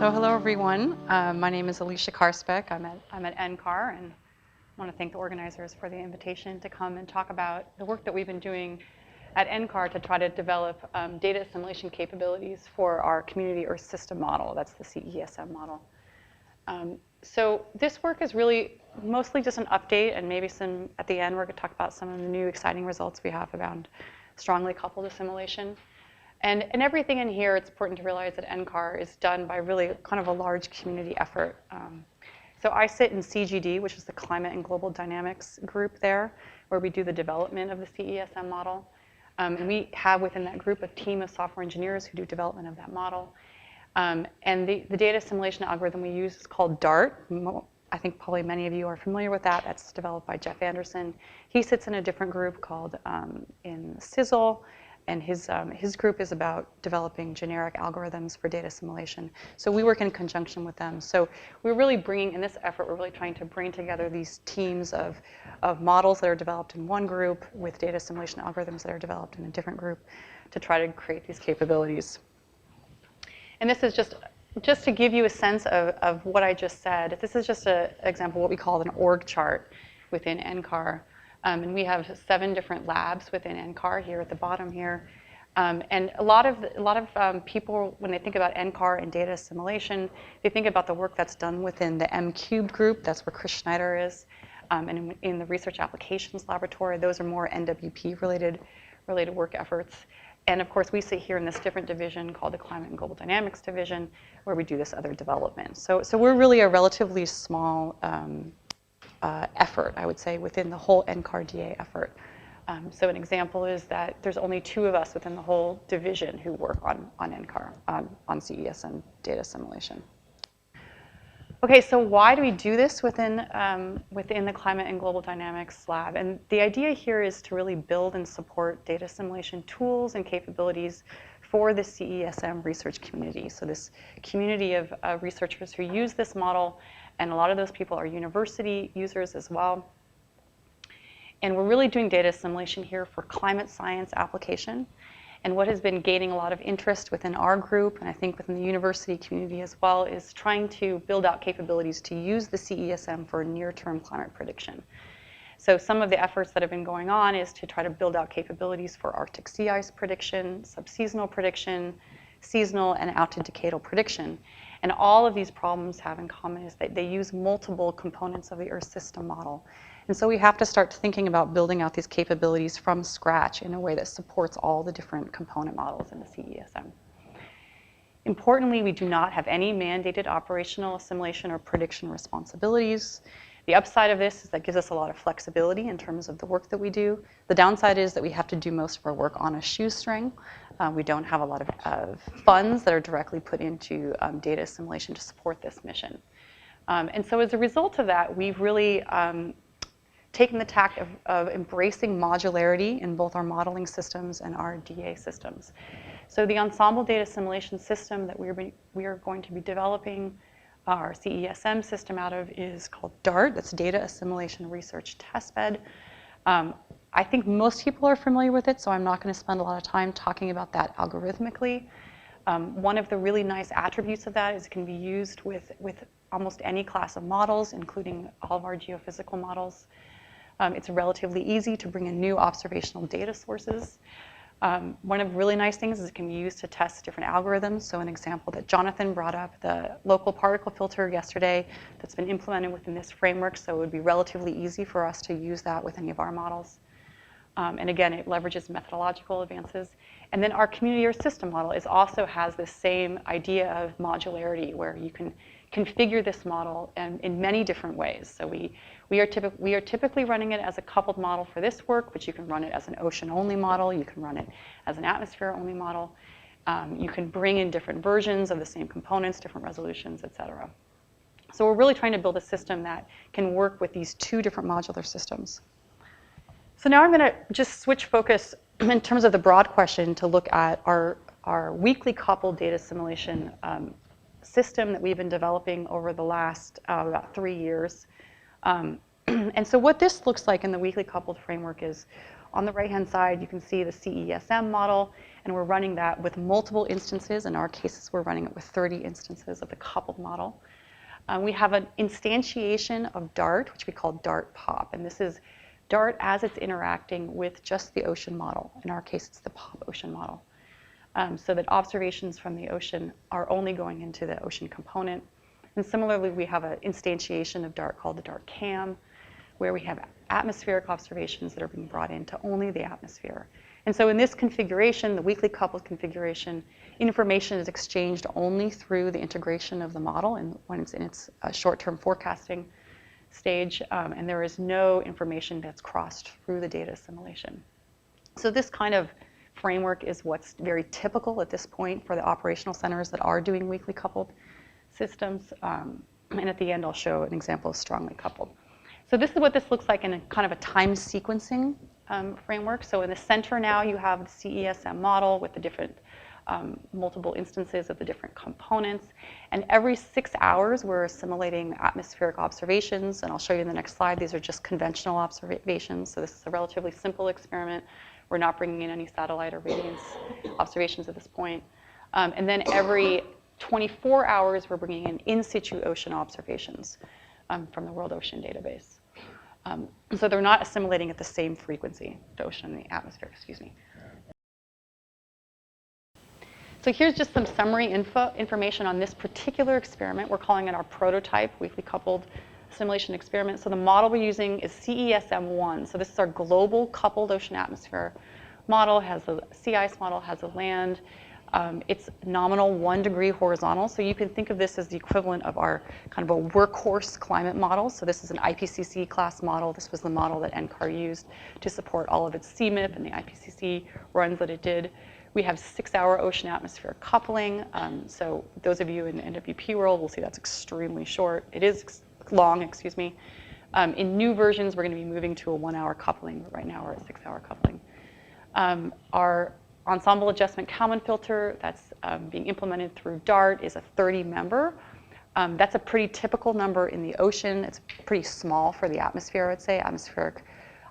So hello everyone. My name is Alicia Karspeck. I'm at NCAR, and I want to thank the organizers for the invitation to come and talk about the work that we've been doing at NCAR to try to develop data assimilation capabilities for our community Earth system model. That's the CESM model. So this work is really mostly just an update, and maybe some at the end we're going to talk about some of the new exciting results we have around strongly coupled assimilation. And everything in here, it's important to realize that NCAR is done by really kind of a large community effort. So I sit in CGD, which is the Climate and Global Dynamics group there, where we do the development of the CESM model. And we have within that group a team of software engineers who do development of that model. And the data assimilation algorithm we use is called DART. I think probably many of you are familiar with that. That's developed by Jeff Anderson. He sits in a different group called in CISL. And his group is about developing generic algorithms for data assimilation. So we work in conjunction with them. So we're really bringing, in this effort, we're really trying to bring together these teams of models that are developed in one group with data assimilation algorithms that are developed in a different group to try to create these capabilities. And this is just to give you a sense of what I just said. This is just an example of what we call an org chart within NCAR. And we have 7 different labs within NCAR here at the bottom here. And a lot of people, when they think about NCAR and data assimilation, they think about the work that's done within the M-cubed group. That's where Chris Schneider is. And in the Research Applications Laboratory, those are more NWP-related work efforts. And of course, we sit here in this different division called the Climate and Global Dynamics Division, where we do this other development. So we're really a relatively small effort, I would say, within the whole NCAR DA effort. So an example is that there's only 2 of us within the whole division who work on NCAR, on CESM data assimilation. Okay, so why do we do this within the Climate and Global Dynamics Lab? And the idea here is to really build and support data assimilation tools and capabilities for the CESM research community. So this community of researchers who use this model, and a lot of those people are university users as well. And we're really doing data assimilation here for climate science application. And what has been gaining a lot of interest within our group, and I think within the university community as well, is trying to build out capabilities to use the CESM for near-term climate prediction. So some of the efforts that have been going on is to try to build out capabilities for Arctic sea ice prediction, subseasonal prediction, seasonal and out-to-decadal prediction. And all of these problems have in common is that they use multiple components of the Earth system model. And so we have to start thinking about building out these capabilities from scratch in a way that supports all the different component models in the CESM. Importantly, we do not have any mandated operational assimilation or prediction responsibilities. The upside of this is that gives us a lot of flexibility in terms of the work that we do. The downside is that we have to do most of our work on a shoestring. We don't have a lot of funds that are directly put into data assimilation to support this mission. And so as a result of that, we've really taken the tack of embracing modularity in both our modeling systems and our DA systems. So the Ensemble data assimilation system that we are going to be developing our CESM system out of is called DART. That's Data Assimilation Research Testbed. I think most people are familiar with it, so I'm not going to spend a lot of time talking about that algorithmically. One of the really nice attributes of that is it can be used with almost any class of models, including all of our geophysical models. It's relatively easy to bring in new observational data sources. One of the really nice things is it can be used to test different algorithms. So an example that Jonathan brought up, the local particle filter yesterday, that's been implemented within this framework, so it would be relatively easy for us to use that with any of our models. And again, it leverages methodological advances. And then our community or system model also has this same idea of modularity, where you can configure this model in many different ways. So we are typically running it as a coupled model for this work, but you can run it as an ocean-only model. You can run it as an atmosphere-only model. You can bring in different versions of the same components, different resolutions, et cetera. So we're really trying to build a system that can work with these 2 different modular systems. So now I'm going to just switch focus in terms of the broad question to look at our weakly coupled data assimilation system that we've been developing over the last about 3 years. And so what this looks like in the weakly coupled framework is, on the right-hand side, you can see the CESM model, and we're running that with multiple instances. In our cases, we're running it with 30 instances of the coupled model. We have an instantiation of DART, which we call DART POP, and this is DART as it's interacting with just the ocean model. In our case, it's the POP ocean model. So that observations from the ocean are only going into the ocean component. And similarly, we have an instantiation of DART called the DART CAM, where we have atmospheric observations that are being brought into only the atmosphere. And so in this configuration, the weakly coupled configuration, information is exchanged only through the integration of the model and when it's in its short-term forecasting stage, and there is no information that's crossed through the data assimilation. So this kind of framework is what's very typical at this point for the operational centers that are doing weakly coupled systems. And at the end, I'll show an example of strongly coupled. So this is what this looks like in a kind of a time sequencing framework. So in the center now, you have the CESM model with the different multiple instances of the different components. And every 6 hours, we're assimilating atmospheric observations. And I'll show you in the next slide. These are just conventional observations. So this is a relatively simple experiment. We're not bringing in any satellite or radiance observations at this point. And then every 24 hours, we're bringing in situ ocean observations from the World Ocean Database. So they're not assimilating at the same frequency, the ocean and the atmosphere, excuse me. So here's just some summary information on this particular experiment. We're calling it our prototype weakly coupled assimilation experiment. So the model we're using is CESM-1. So this is our global coupled ocean atmosphere model, has a sea ice model, has a land. It's nominal 1 degree horizontal. So you can think of this as the equivalent of our kind of a workhorse climate model. So this is an IPCC class model. This was the model that NCAR used to support all of its CMIP and the IPCC runs that it did. We have 6-hour ocean atmosphere coupling. So those of you in NWP world will see that's extremely short. It is long, excuse me. In new versions, we're going to be moving to a 1-hour coupling. But right now, we're at 6-hour coupling. Our Ensemble adjustment Kalman filter that's being implemented through DART is a 30-member. That's a pretty typical number in the ocean. It's pretty small for the atmosphere, I would say. Atmospheric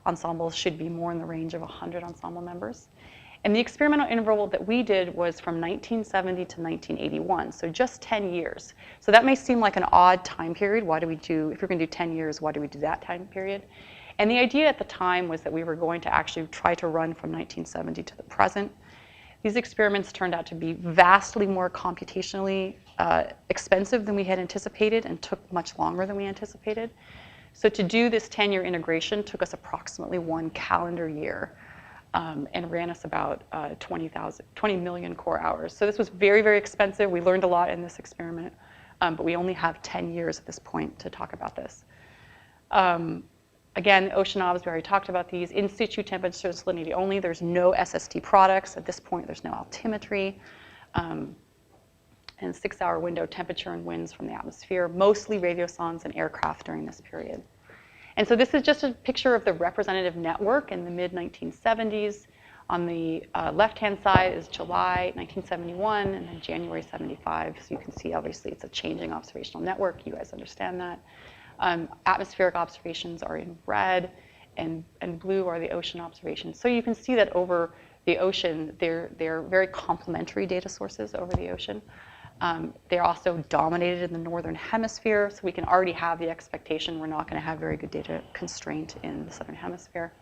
ensembles should be more in the range of 100 ensemble members. And the experimental interval that we did was from 1970 to 1981, so just 10 years. So that may seem like an odd time period. Why do we do, if you're going to do 10 years, why do we do that time period? And the idea at the time was that we were going to actually try to run from 1970 to the present. These experiments turned out to be vastly more computationally expensive than we had anticipated and took much longer than we anticipated. So to do this 10-year integration took us approximately 1 calendar year and ran us about 20 million core hours. So this was very, very expensive. We learned a lot in this experiment, but we only have 10 years at this point to talk about this. Again, ocean obs, we already talked about these. In situ temperature salinity only. There's no SST products. At this point, there's no altimetry. And 6-hour window temperature and winds from the atmosphere, mostly radiosondes and aircraft during this period. And so this is just a picture of the representative network in the mid-1970s. On the left-hand side is July 1971 and then January 75. So you can see, obviously, it's a changing observational network. You guys understand that. Atmospheric observations are in red, and blue are the ocean observations. So you can see that over the ocean, they're very complementary data sources over the ocean. They're also dominated in the northern hemisphere, so we can already have the expectation we're not going to have very good data constraint in the southern hemisphere.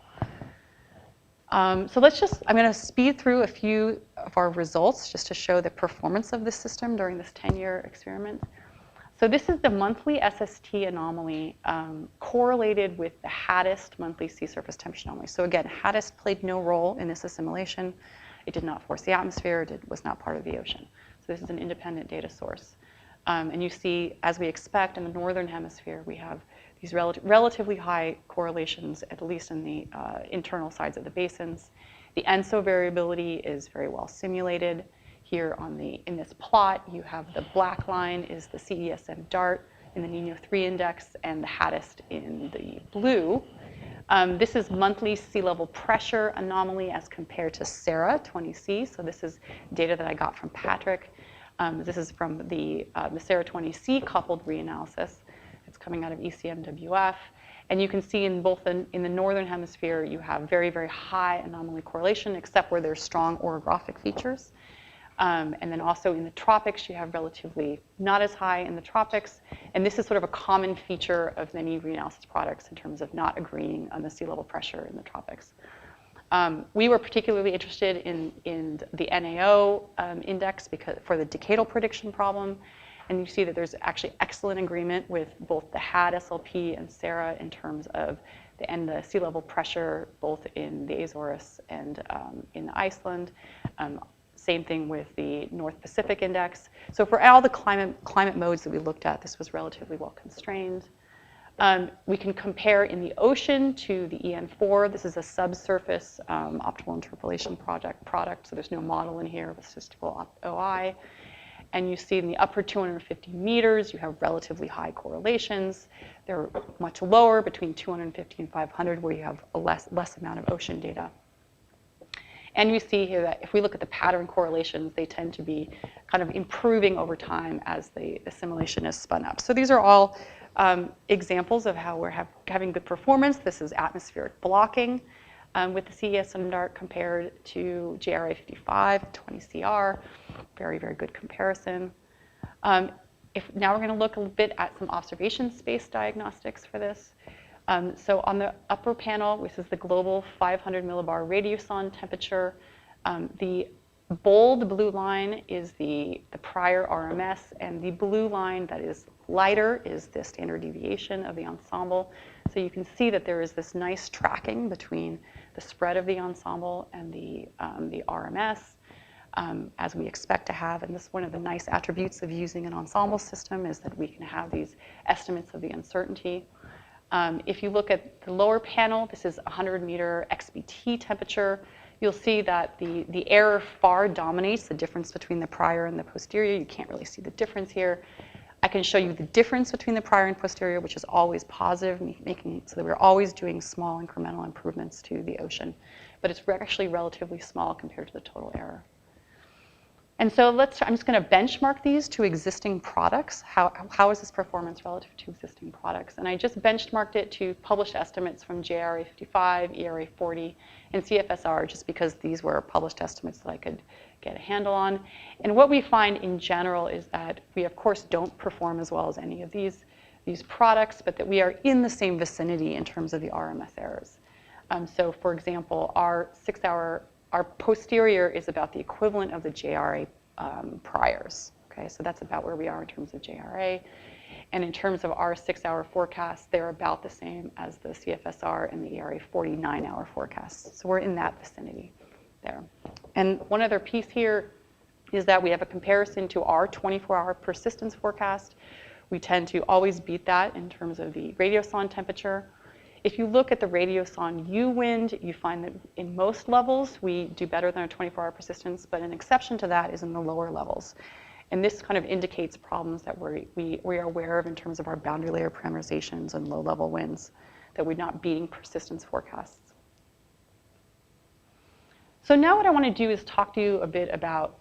So I'm going to speed through a few of our results just to show the performance of this system during this 10-year experiment. So this is the monthly SST anomaly correlated with the HADDIST monthly sea surface temperature anomaly. So again, HADDIST played no role in this assimilation. It did not force the atmosphere. It was not part of the ocean. So this is an independent data source. And you see, as we expect in the northern hemisphere, we have these relatively high correlations, at least in the internal sides of the basins. The ENSO variability is very well simulated. Here in this plot, you have the black line is the CESM-DART in the Nino 3 index and the HADDIST in the blue. This is monthly sea level pressure anomaly as compared to SARA 20C. So this is data that I got from Patrick. This is from the SARA 20C coupled reanalysis. It's coming out of ECMWF. And you can see in both in the northern hemisphere, you have very, very high anomaly correlation, except where there's strong orographic features. And then also in the tropics, you have relatively not as high in the tropics. And this is sort of a common feature of many reanalysis products in terms of not agreeing on the sea level pressure in the tropics. We were particularly interested in the NAO index for the decadal prediction problem. And you see that there's actually excellent agreement with both the HAD SLP and SARA in terms of the sea level pressure, both in the Azores and in Iceland. Same thing with the North Pacific Index. So for all the climate modes that we looked at, this was relatively well constrained. We can compare in the ocean to the EN4. This is a subsurface optimal interpolation product, so there's no model in here with statistical OI. And you see in the upper 250 meters, you have relatively high correlations. They're much lower between 250 and 500, where you have a less amount of ocean data. And you see here that if we look at the pattern correlations, they tend to be kind of improving over time as the assimilation is spun up. So these are all examples of how we're having good performance. This is atmospheric blocking with the CESM-DART compared to JRA 55, 20 CR. Very, very good comparison. Now we're going to look a bit at some observation space diagnostics for this. So on the upper panel, this is the global 500 millibar radiosonde temperature. The bold blue line is the prior RMS, and the blue line that is lighter is the standard deviation of the ensemble. So you can see that there is this nice tracking between the spread of the ensemble and the RMS, as we expect to have. And this one of the nice attributes of using an ensemble system is that we can have these estimates of the uncertainty. If you look at the lower panel, this is 100-meter XBT temperature. You'll see that the error far dominates the difference between the prior and the posterior. You can't really see the difference here. I can show you the difference between the prior and posterior, which is always positive, making so that we're always doing small incremental improvements to the ocean. But it's actually relatively small compared to the total error. And so I'm just going to benchmark these to existing products. How is this performance relative to existing products? And I just benchmarked it to published estimates from JRA 55, ERA 40, and CFSR, just because these were published estimates that I could get a handle on. And what we find in general is that we, of course, don't perform as well as any of these products, but that we are in the same vicinity in terms of the RMS errors. So, for example, our posterior is about the equivalent of the JRA priors. Okay, so that's about where we are in terms of JRA. And in terms of our 6-hour forecast, they're about the same as the CFSR and the ERA 49-hour forecasts. So we're in that vicinity there. And one other piece here is that we have a comparison to our 24-hour persistence forecast. We tend to always beat that in terms of the radiosonde temperature. If you look at the radiosonde U wind, you find that in most levels we do better than our 24-hour persistence, but an exception to that is in the lower levels. And this kind of indicates problems that we are aware of in terms of our boundary layer parameterizations and low-level winds, that we're not beating persistence forecasts. So now what I want to do is talk to you a bit about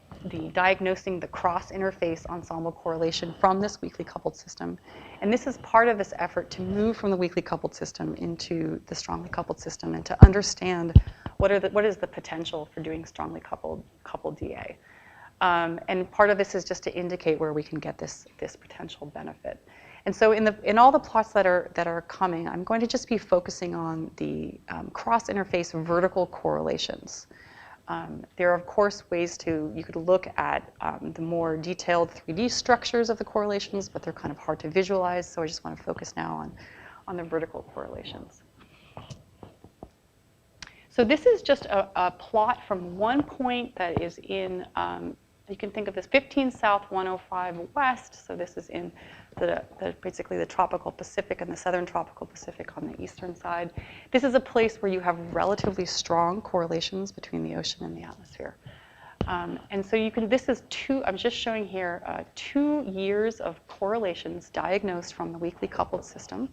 diagnosing the cross-interface ensemble correlation from this weakly coupled system. And this is part of this effort to move from the weakly coupled system into the strongly coupled system and to understand what is the potential for doing strongly coupled DA. And part of this is just to indicate where we can get this potential benefit. And so in all the plots that are coming, I'm going to just be focusing on the cross-interface vertical correlations. There are, of course, ways you could look at the more detailed 3D structures of the correlations, but they're kind of hard to visualize, so I just want to focus now on the vertical correlations. So this is just a plot from one point that is in, you can think of this 15 south, 105 west, so this is in basically the tropical Pacific and the southern tropical Pacific on the eastern side. This is a place where you have relatively strong correlations between the ocean and the atmosphere. And so I'm just showing here 2 years of correlations diagnosed from the weakly coupled system.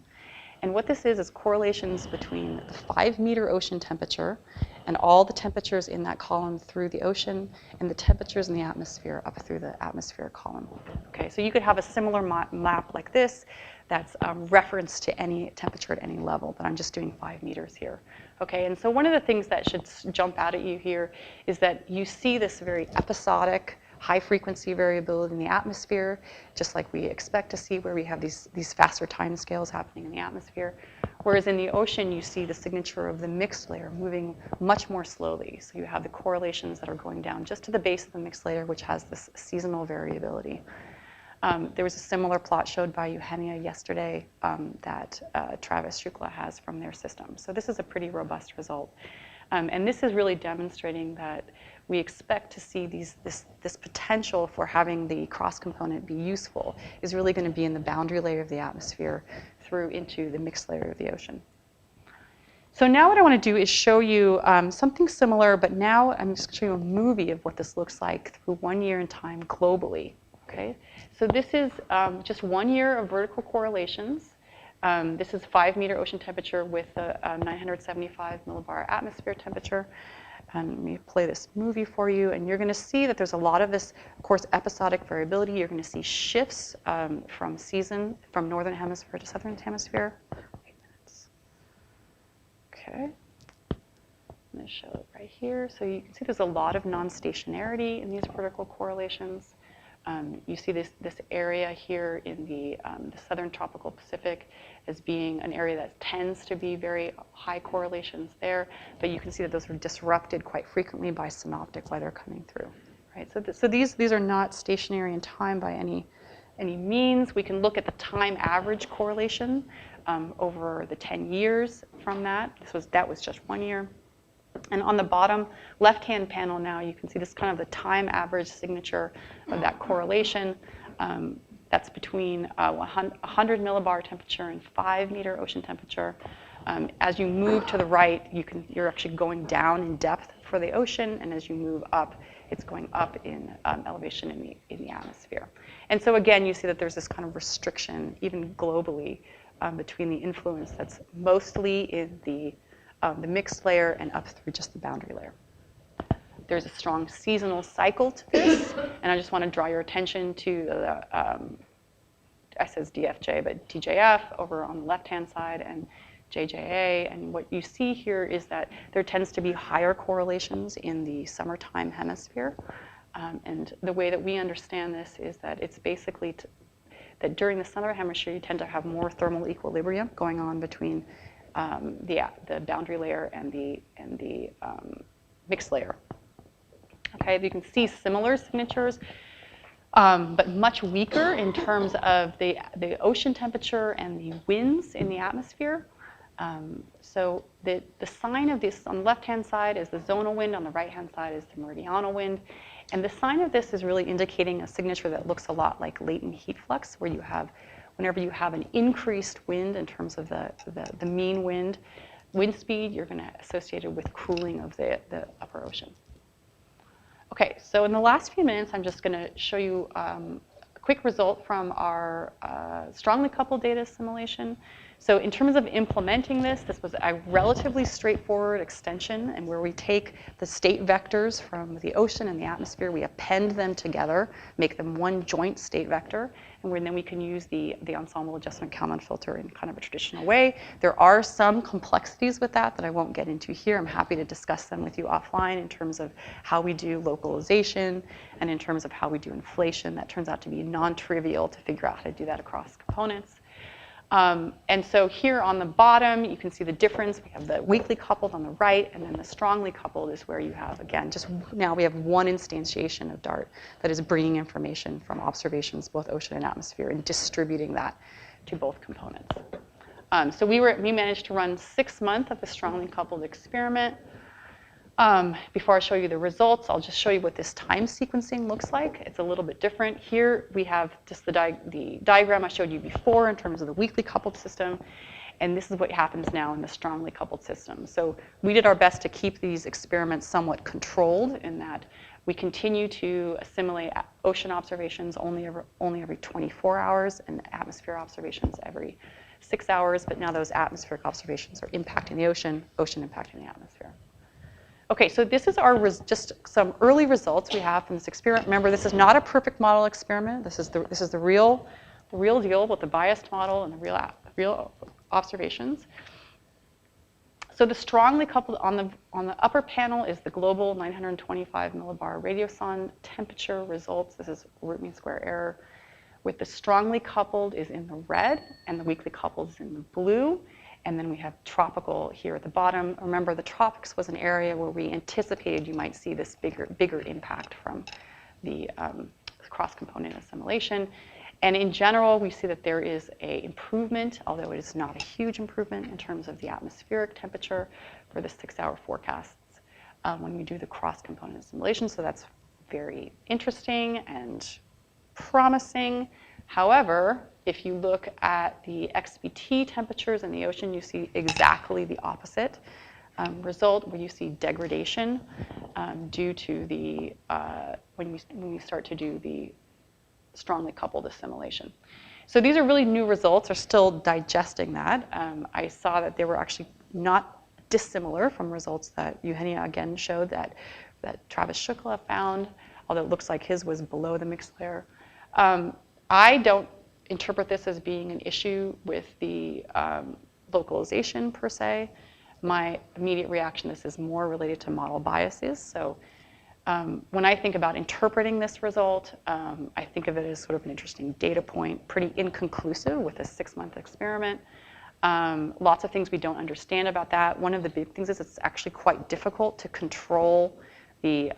And what this is correlations between the 5-meter ocean temperature and all the temperatures in that column through the ocean and the temperatures in the atmosphere up through the atmosphere column. Okay, so you could have a similar map like this that's referenced to any temperature at any level, but I'm just doing 5 meters here. Okay, and so one of the things that should jump out at you here is that you see this very episodic high frequency variability in the atmosphere, just like we expect to see where we have these faster time scales happening in the atmosphere. Whereas in the ocean, you see the signature of the mixed layer moving much more slowly. So you have the correlations that are going down just to the base of the mixed layer, which has this seasonal variability. There was a similar plot showed by Eugenia yesterday that Travis Shukla has from their system. So this is a pretty robust result. And this is really demonstrating that we expect to see this potential for having the cross component be useful is really going to be in the boundary layer of the atmosphere through into the mixed layer of the ocean. So now what I want to do is show you something similar, but now I'm just going to show you a movie of what this looks like through 1 year in time globally. Okay? So this is just 1 year of vertical correlations. This is 5-meter ocean temperature with a 975 millibar atmosphere temperature. Let me play this movie for you, and you're going to see that there's a lot of this, of course, episodic variability. You're going to see shifts from season, from northern hemisphere to southern hemisphere. 8 minutes. Okay. I'm going to show it right here. So you can see there's a lot of non-stationarity in these vertical correlations. You see this area here in the southern tropical Pacific as being an area that tends to be very high correlations there, but you can see that those are disrupted quite frequently by synoptic weather coming through. Right? So these are not stationary in time by any means. We can look at the time average correlation over the 10 years from that. That was just 1 year. And on the bottom left-hand panel now, you can see this kind of the time average signature of that correlation. That's between 100 millibar temperature and 5-meter ocean temperature. As you move to the right, you're actually going down in depth for the ocean, and as you move up, it's going up in elevation in the atmosphere. And so again, you see that there's this kind of restriction, even globally, between the influence that's mostly in the mixed layer and up through just the boundary layer. There's a strong seasonal cycle to this, and I just want to draw your attention to the, I says DFJ, but TJF over on the left-hand side and JJA. And what you see here is that there tends to be higher correlations in the summertime hemisphere. And the way that we understand this is that it's basically that during the southern hemisphere, you tend to have more thermal equilibrium going on between the boundary layer and the mixed layer. Okay, you can see similar signatures, but much weaker in terms of the ocean temperature and the winds in the atmosphere. So the sign of this on the left-hand side is the zonal wind, on the right-hand side is the meridional wind. And the sign of this is really indicating a signature that looks a lot like latent heat flux, where you have, whenever you have an increased wind in terms of the mean wind speed, you're going to associate it with cooling of the upper ocean. Okay, so in the last few minutes, I'm just going to show you a quick result from our strongly coupled data assimilation. So in terms of implementing this was a relatively straightforward extension, and where we take the state vectors from the ocean and the atmosphere, we append them together, make them one joint state vector, and then we can use the ensemble adjustment Kalman filter in kind of a traditional way. There are some complexities with that I won't get into here. I'm happy to discuss them with you offline in terms of how we do localization and in terms of how we do inflation. That turns out to be non-trivial to figure out how to do that across components. And so here on the bottom, you can see the difference. We have the weakly coupled on the right, and then the strongly coupled is where you have, again, just now we have one instantiation of DART that is bringing information from observations, both ocean and atmosphere, and distributing that to both components. So we managed to run 6 months of the strongly coupled experiment. Before I show you the results, I'll just show you what this time sequencing looks like. It's a little bit different. Here we have just the diagram I showed you before in terms of the weakly coupled system, and this is what happens now in the strongly coupled system. So we did our best to keep these experiments somewhat controlled in that we continue to assimilate ocean observations only every 24 hours and atmosphere observations every 6 hours, but now those atmospheric observations are impacting the ocean, ocean impacting the atmosphere. Okay, so this is our just some early results we have from this experiment. Remember, this is not a perfect model experiment. This is the real deal with the biased model and the real observations. So the strongly coupled on the upper panel is the global 925 millibar radiosonde temperature results. This is root mean square error. With the strongly coupled is in the red, and the weakly coupled is in the blue. And then we have tropical here at the bottom. Remember, the tropics was an area where we anticipated you might see this bigger impact from the cross-component assimilation. And in general, we see that there is an improvement, although it is not a huge improvement in terms of the atmospheric temperature for the 6-hour forecasts when we do the cross-component assimilation. So that's very interesting and promising. However, if you look at the XBT temperatures in the ocean, you see exactly the opposite result, where you see degradation due to the when we start to do the strongly coupled assimilation. So these are really new results. We're still digesting that. I saw that they were actually not dissimilar from results that Eugenia again showed that Travis Shukla found, although it looks like his was below the mixed layer. I don't interpret this as being an issue with the localization per se. My immediate reaction to this is more related to model biases. So when I think about interpreting this result, I think of it as sort of an interesting data point, pretty inconclusive with a 6-month experiment. Lots of things we don't understand about that. One of the big things is it's actually quite difficult to control the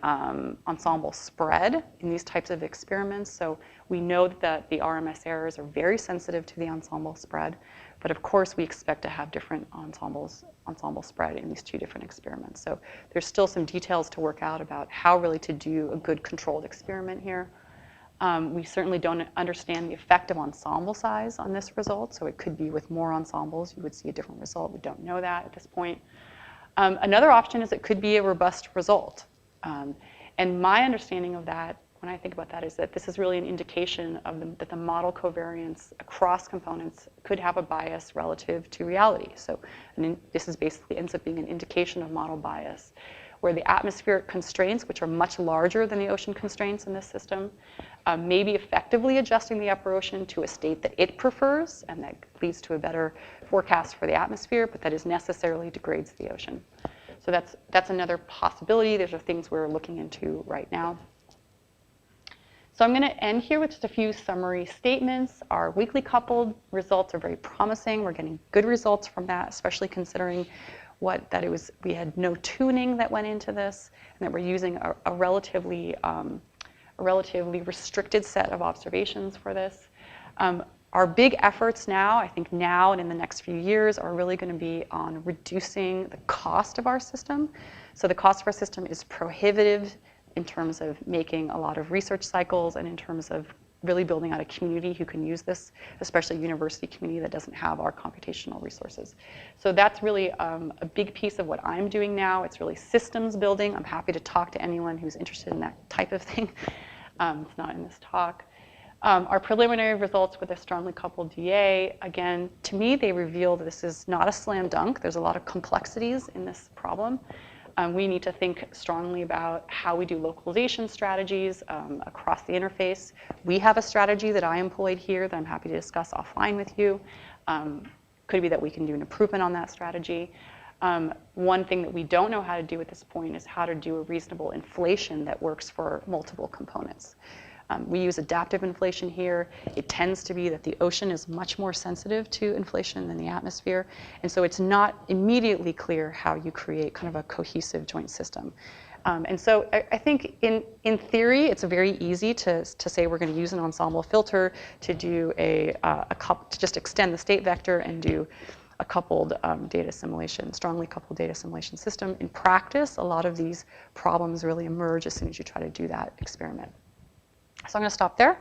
ensemble spread in these types of experiments. So we know that the RMS errors are very sensitive to the ensemble spread, but of course we expect to have different ensemble spread in these 2 different experiments. So there's still some details to work out about how really to do a good controlled experiment here. We certainly don't understand the effect of ensemble size on this result, so it could be with more ensembles you would see a different result. We don't know that at this point. Another option is it could be a robust result. And my understanding of that, when I think about that, is that this is really an indication of that the model covariance across components could have a bias relative to reality. So this is basically ends up being an indication of model bias, where the atmospheric constraints, which are much larger than the ocean constraints in this system, may be effectively adjusting the upper ocean to a state that it prefers, and that leads to a better forecast for the atmosphere, but that is necessarily degrades the ocean. So that's another possibility. These are things we're looking into right now. So I'm going to end here with just a few summary statements. Our weakly coupled results are very promising. We're getting good results from that, especially considering we had no tuning that went into this, and that we're using a relatively restricted set of observations for this. Our big efforts now, I think now and in the next few years, are really going to be on reducing the cost of our system. So the cost of our system is prohibitive in terms of making a lot of research cycles and in terms of really building out a community who can use this, especially a university community that doesn't have our computational resources. So that's really a big piece of what I'm doing now. It's really systems building. I'm happy to talk to anyone who's interested in that type of thing. It's not in this talk. Our preliminary results with a strongly coupled DA, again, to me, they reveal that this is not a slam dunk. There's a lot of complexities in this problem. We need to think strongly about how we do localization strategies across the interface. We have a strategy that I employed here that I'm happy to discuss offline with you. Could be that we can do an improvement on that strategy. One thing that we don't know how to do at this point is how to do a reasonable inflation that works for multiple components. We use adaptive inflation here. It tends to be that the ocean is much more sensitive to inflation than the atmosphere. And so it's not immediately clear how you create kind of a cohesive joint system. And so I think in theory, it's very easy to say we're going to use an ensemble filter to do to just extend the state vector and do a coupled data assimilation, strongly coupled data assimilation system. In practice, a lot of these problems really emerge as soon as you try to do that experiment. So I'm going to stop there.